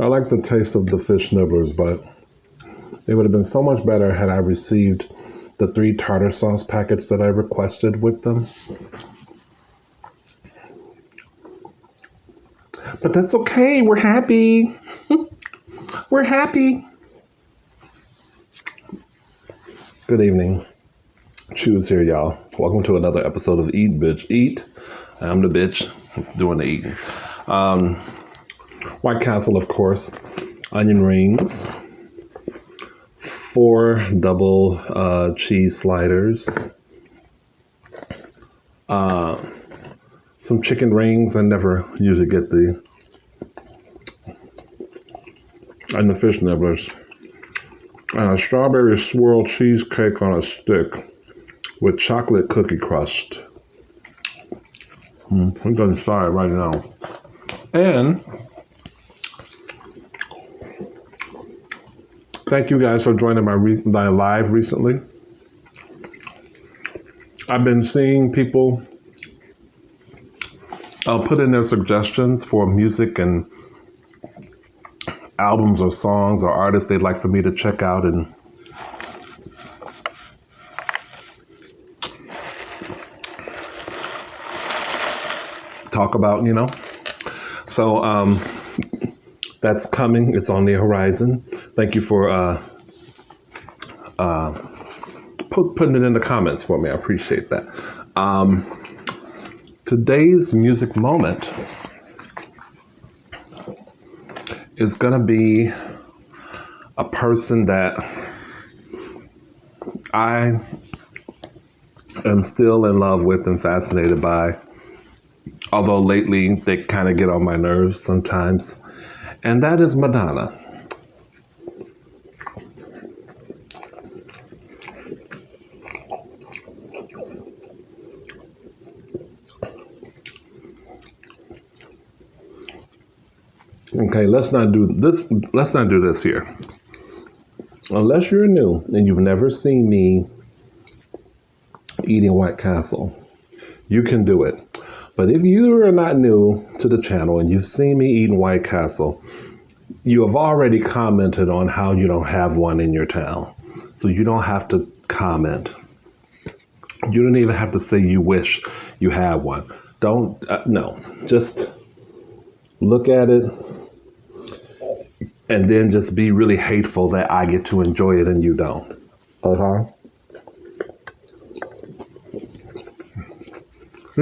I like the taste of the fish nibblers, but it would have been so much better had I received the 3 tartar sauce packets that I requested with them. But that's okay. We're happy. We're happy. Good evening. Choose here, y'all. Welcome to another episode of Eat, Bitch, Eat. I'm the bitch. It's doing the eating. White Castle, of course. Onion rings. 4 double cheese sliders. Some chicken rings. I never usually get the... And the fish nibblers. And a strawberry swirl cheesecake on a stick with chocolate cookie crust. I'm going to try it right now. And thank you guys for joining my live recently. I've been seeing people put in their suggestions for music and albums or songs or artists they'd like for me to check out and talk about, you know. So that's coming. It's on the horizon. Thank you for putting it in the comments for me. I appreciate that. Today's music moment is going to be a person that I am still in love with and fascinated by, although lately they kind of get on my nerves sometimes, and that is Madonna. Okay, let's not do this here. Unless you're new and you've never seen me eating White Castle, you can do it. But if you are not new to the channel and you've seen me eating White Castle, you have already commented on how you don't have one in your town. So you don't have to comment. You don't even have to say you wish you had one. No, just look at it and then just be really hateful that I get to enjoy it and you don't. Do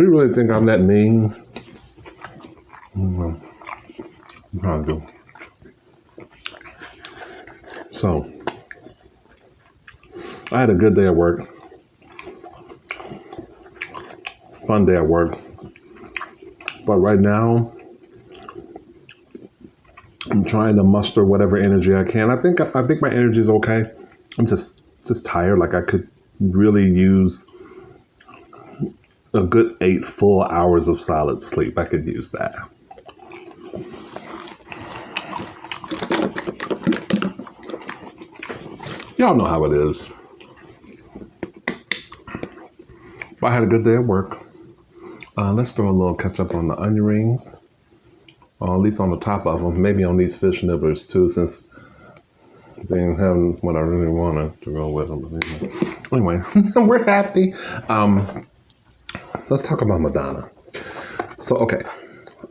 you really think I'm that mean? I probably do. So, I had a good day at work. Fun day at work. But right now, I'm trying to muster whatever energy I can. I think my energy is okay. I'm just tired. Like I could really use a good 8 full hours of solid sleep. I could use that. Y'all know how it is. But I had a good day at work. Let's throw a little ketchup on the onion rings. Or at least on the top of them. Maybe on these fish nibblers too, since they didn't have what I really wanted to go with them. Anyway, we're happy. Let's talk about Madonna. So, okay,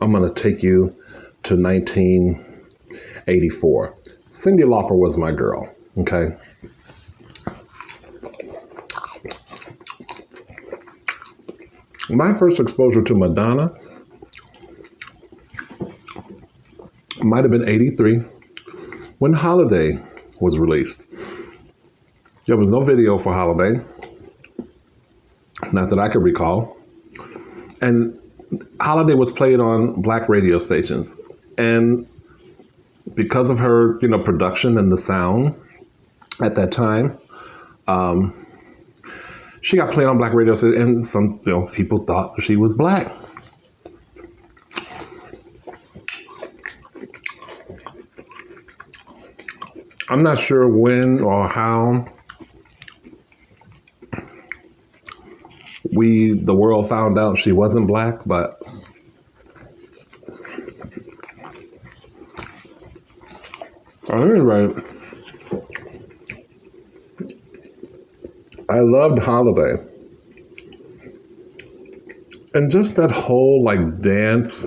I'm going to take you to 1984. Cyndi Lauper was my girl, okay? My first exposure to Madonna might have been 83 when Holiday was released. There was no video for Holiday, not that I could recall. And Holiday was played on black radio stations. And because of her, production and the sound at that time, she got played on black radio stations, and some, people thought she was black. I'm not sure when or how the world found out she wasn't black, but At any rate, I loved Holiday. And just that whole like dance,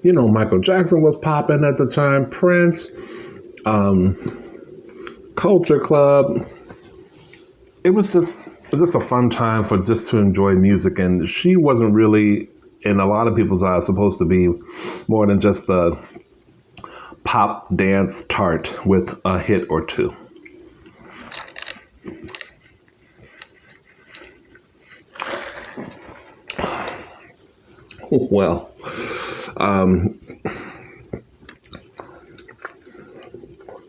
you know, Michael Jackson was popping at the time, Prince, Culture Club. It was just a fun time for just to enjoy music. And she wasn't really, in a lot of people's eyes, supposed to be more than just a pop dance tart with a hit or two. Well,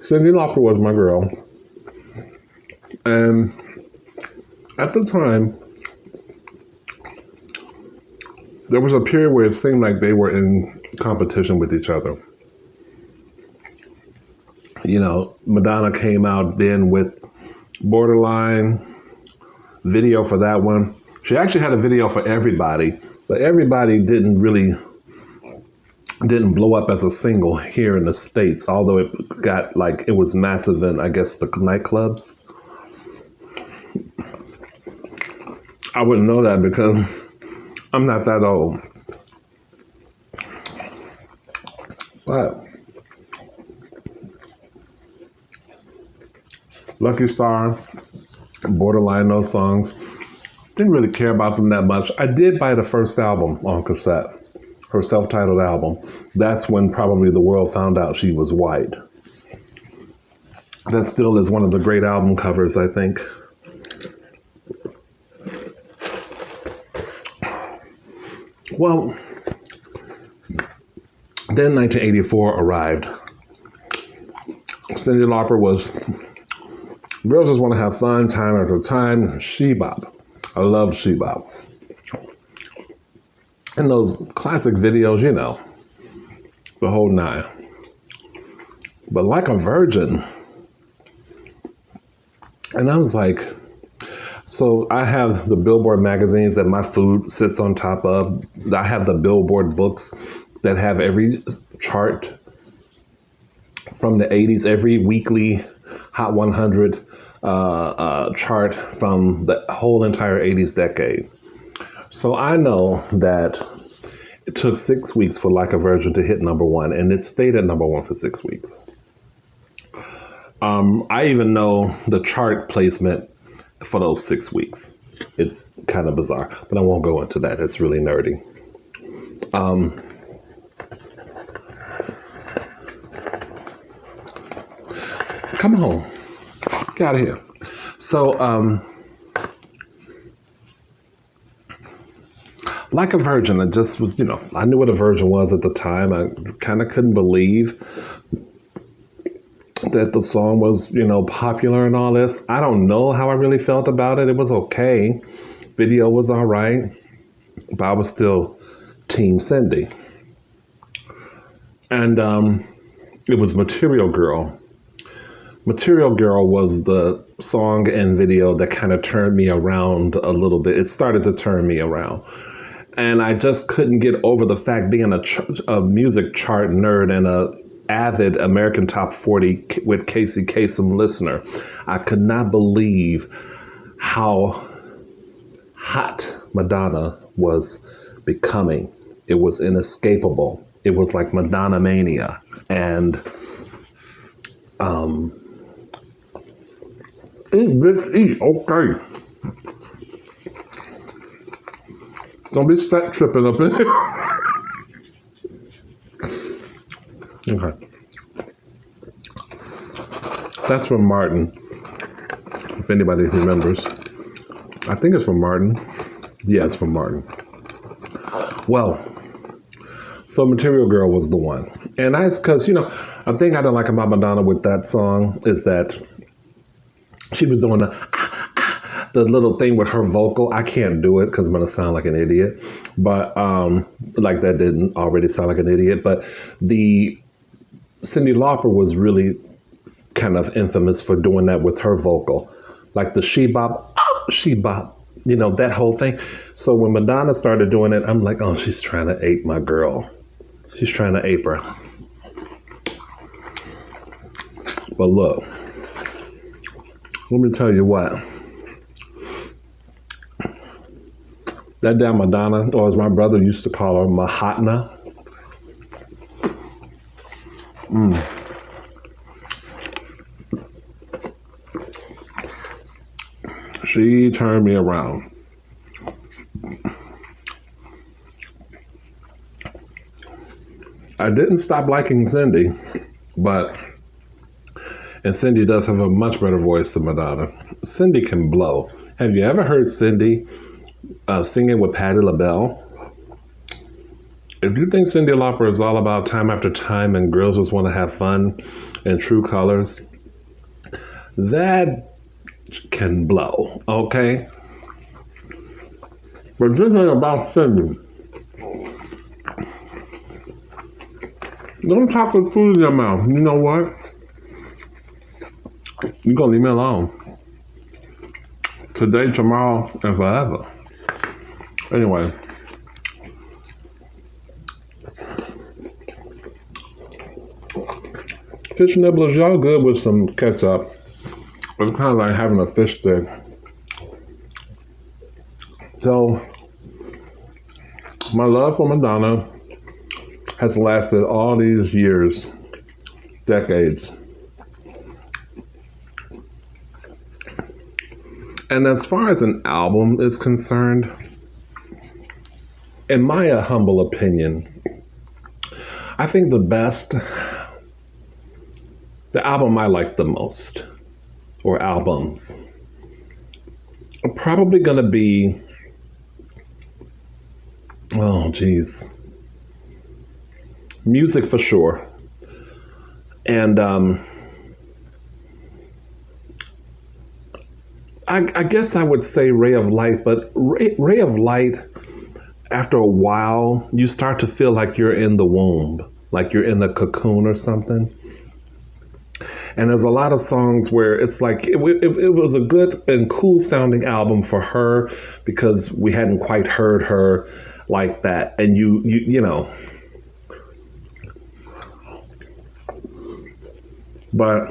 Cyndi Lauper was my girl. And at the time, there was a period where it seemed like they were in competition with each other. You know, Madonna came out then with Borderline, video for that one. She actually had a video for Everybody, but Everybody didn't blow up as a single here in the States, although it got like, it was massive in, I guess, the nightclubs. I wouldn't know that because I'm not that old. But Lucky Star, Borderline, those songs, didn't really care about them that much. I did buy the first album on cassette, her self-titled album. That's when probably the world found out she was white. That still is one of the great album covers, I think. Well, then 1984 arrived. Cyndi Lauper was, girls just want to have fun, time after time, she-bop. I loved she-bop. And those classic videos, you know, the whole nine. But Like a Virgin, and I was like, so I have the Billboard magazines that my food sits on top of. I have the Billboard books that have every chart from the 80s, every weekly Hot 100 chart from the whole entire 80s decade. So I know that it took 6 weeks for Like a Virgin to hit number one, and it stayed at number one for 6 weeks. I even know the chart placement for those 6 weeks. It's kind of bizarre, but I won't go into that. It's really nerdy. Come on. Get out of here. So, Like a Virgin, I just was, you know, I knew what a virgin was at the time. I kind of couldn't believe that the song was, you know, popular and all this. I don't know how I really felt about it. It was okay. Video was all right, but I was still Team Cyndi. And it was Material Girl. Material Girl was the song and video that kind of turned me around a little bit. It started to turn me around. And I just couldn't get over the fact, being a music chart nerd and a avid American Top 40 with Casey Kasem listener, I could not believe how hot Madonna was becoming. It was inescapable. It was like Madonna mania. And eat, bitch, eat. Okay. Don't be step tripping up in here. Okay. That's from Martin, if anybody remembers. I think it's from Martin. Yeah, it's from Martin. Well, so Material Girl was the one. And because, you know, I think I don't like about Madonna with that song is that she was doing the little thing with her vocal. I can't do it because I'm going to sound like an idiot. But like that didn't already sound like an idiot. But the Cyndi Lauper was really kind of infamous for doing that with her vocal. Like the she-bop, you know, that whole thing. So when Madonna started doing it, I'm like, oh, she's trying to ape my girl. She's trying to ape her. But look, let me tell you what. That damn Madonna, or as my brother used to call her, Mahatma. She turned me around. I didn't stop liking Cindy, and Cindy does have a much better voice than Madonna. Cindy can blow. Have you ever heard Cindy singing with Patti LaBelle? If you think Cyndi Lauper is all about time after time and girls just want to have fun and true colors, that can blow, okay? But this ain't about Cindy. Don't talk with food in your mouth. You know what? You're going to leave me alone. Today, tomorrow, and forever. Anyway. Fish nibblers, y'all good with some ketchup. It's kind of like having a fish stick. So, my love for Madonna has lasted all these years, decades. And as far as an album is concerned, in my humble opinion, I think the album I like the most, or albums, are probably gonna be, Music for sure. And I guess I would say Ray of Light, but Ray of Light, after a while, you start to feel like you're in the womb, like you're in a cocoon or something. And there's a lot of songs where it's like, it was a good and cool sounding album for her because we hadn't quite heard her like that. And you know. But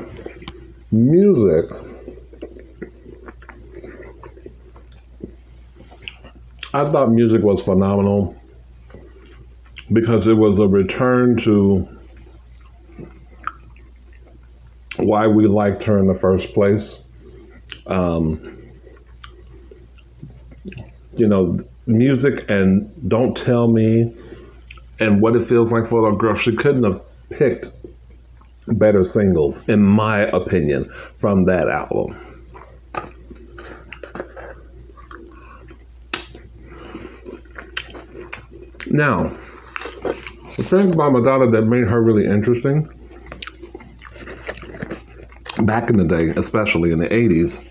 music, I thought music was phenomenal because it was a return to why we liked her in the first place. Music and Don't Tell Me and What It Feels Like for a Girl. She couldn't have picked better singles, in my opinion, from that album. Now, the thing about Madonna that made her really interesting, back in the day, especially in the 80s,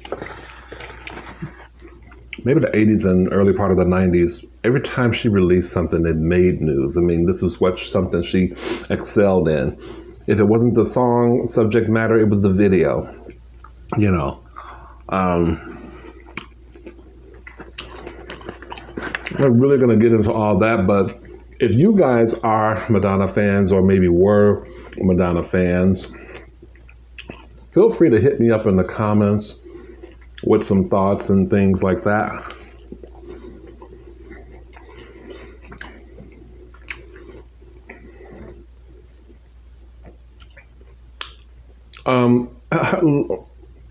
maybe the 80s and early part of the 90s, every time she released something, it made news. I mean, this is something she excelled in. If it wasn't the song subject matter, it was the video, I'm not really going to get into all that, but if you guys are Madonna fans or maybe were Madonna fans, feel free to hit me up in the comments with some thoughts and things like that.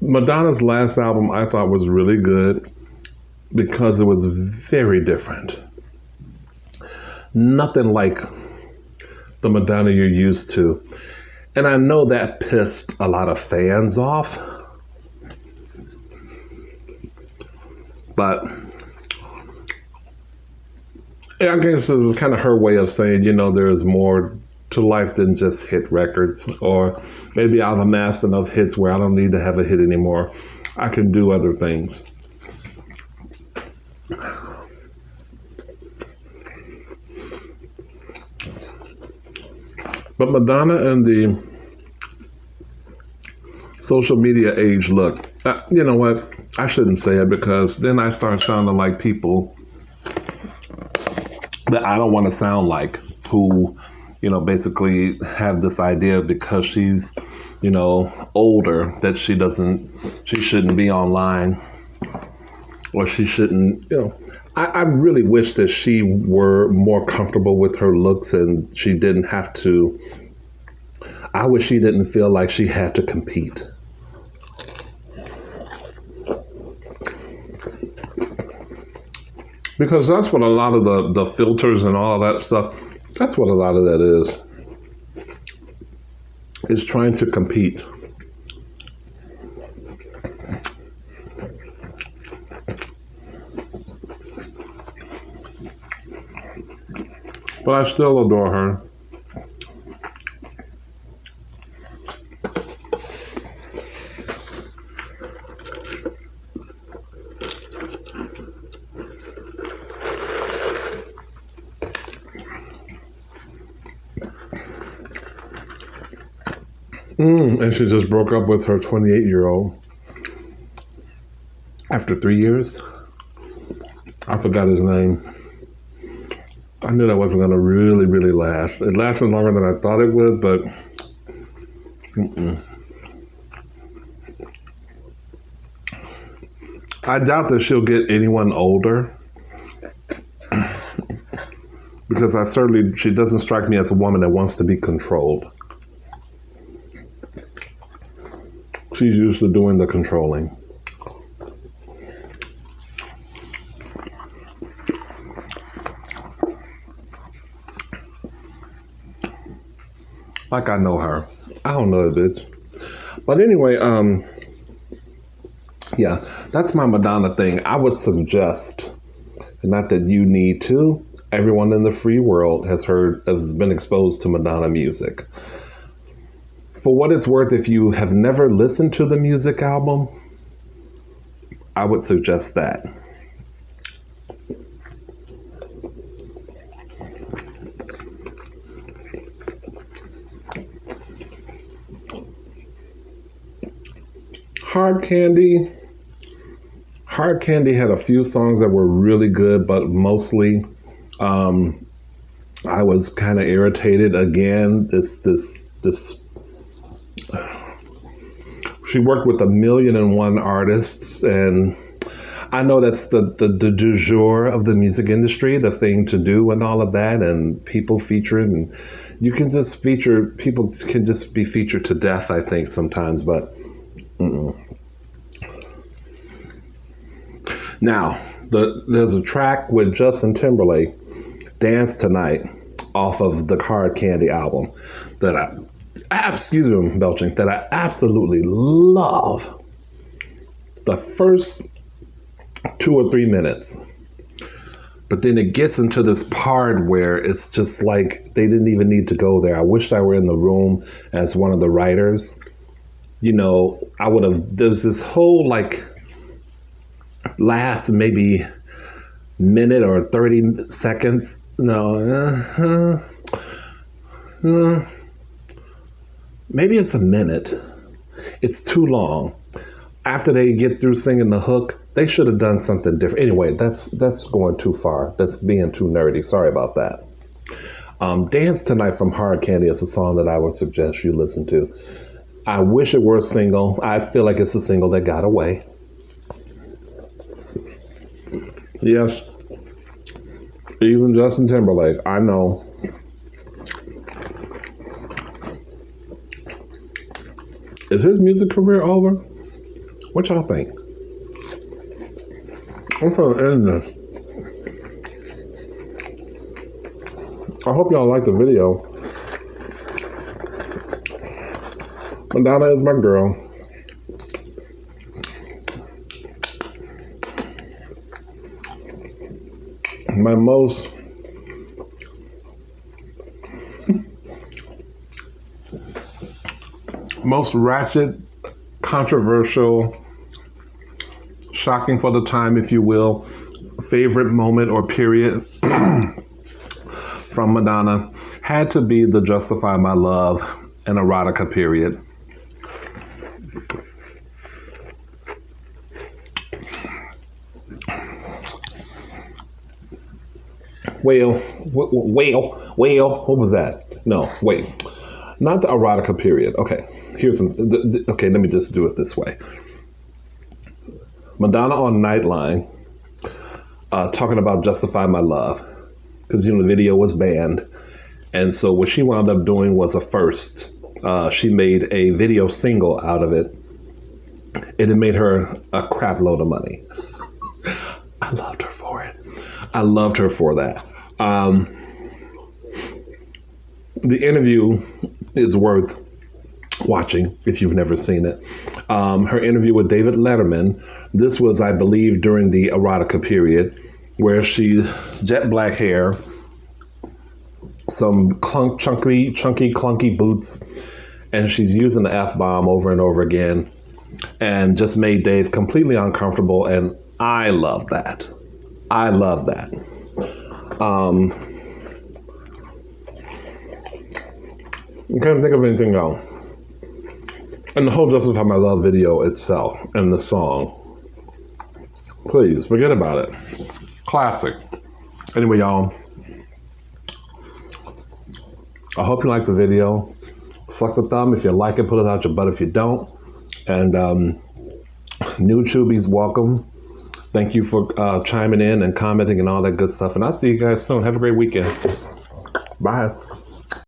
Madonna's last album I thought was really good because it was very different. Nothing like the Madonna you're used to. And I know that pissed a lot of fans off. But I guess it was kind of her way of saying, there is more to life than just hit records, or maybe I've amassed enough hits where I don't need to have a hit anymore. I can do other things. But Madonna and the social media age, look, you know what? I shouldn't say it because then I start sounding like people that I don't want to sound like, who basically have this idea because she's, older, that she shouldn't be online, or she shouldn't, I really wish that she were more comfortable with her looks and she didn't have to, I wish she didn't feel like she had to compete. Because that's what a lot of the filters and all of that stuff, that's what a lot of that is trying to compete. But I still adore her. And she just broke up with her 28-year-old after 3 years. I forgot his name. I knew that wasn't going to really, really last. It lasted longer than I thought it would, but I doubt that she'll get anyone older, because she doesn't strike me as a woman that wants to be controlled. She's used to doing the controlling. Like I know her. I don't know the bitch. But anyway, yeah, that's my Madonna thing. I would suggest, not that you need to, everyone in the free world has been exposed to Madonna music. For what it's worth, if you have never listened to the music album, I would suggest that. Hard Candy had a few songs that were really good, but mostly I was kind of irritated. Again, this she worked with 1,000,001 artists, and I know that's the du jour of the music industry, the thing to do and all of that, and people featuring, and people can just be featured to death, I think, sometimes, but Now, there's a track with Justin Timberlake, Dance Tonight, off of the Hard Candy album that I'm belching, that I absolutely love. The first 2 or 3 minutes. But then it gets into this part where it's just like they didn't even need to go there. I wished I were in the room as one of the writers. There's this whole last maybe minute or 30 seconds. Maybe it's a minute. It's too long. After they get through singing the hook, they should have done something different. Anyway, that's going too far. That's being too nerdy. Sorry about that. Dance Tonight from Hard Candy is a song that I would suggest you listen to. I wish it were a single. I feel like it's a single that got away. Yes. Even Justin Timberlake, I know. Is his music career over? What y'all think? I'm trying to end this. I hope y'all like the video. Madonna is my girl. My most ratchet, controversial, shocking for the time, if you will, favorite moment or period from Madonna had to be the Justify My Love and Erotica period. Well, what was that? No, wait, not the Erotica period. Okay, here's some, okay, let me just do it this way. Madonna on Nightline talking about Justify My Love. Because, the video was banned. And so what she wound up doing was a first. She made a video single out of it. And it made her a crap load of money. I loved her for it. I loved her for that. The interview is worth watching if you've never seen it. Her interview with David Letterman. This was, I believe, during the erotica period, where she jet black hair, some chunky, clunky boots, and she's using the F-bomb over and over again, and just made Dave completely uncomfortable. And I love that. I love that. I can't think of anything else. And the whole Justify My Love video itself and the song, please forget about it. Classic. Anyway, y'all, I hope you liked the video. Suck the thumb if you like it, put it out your butt if you don't. And new Chubies, welcome. Thank you for chiming in and commenting and all that good stuff. And I'll see you guys soon. Have a great weekend. Bye.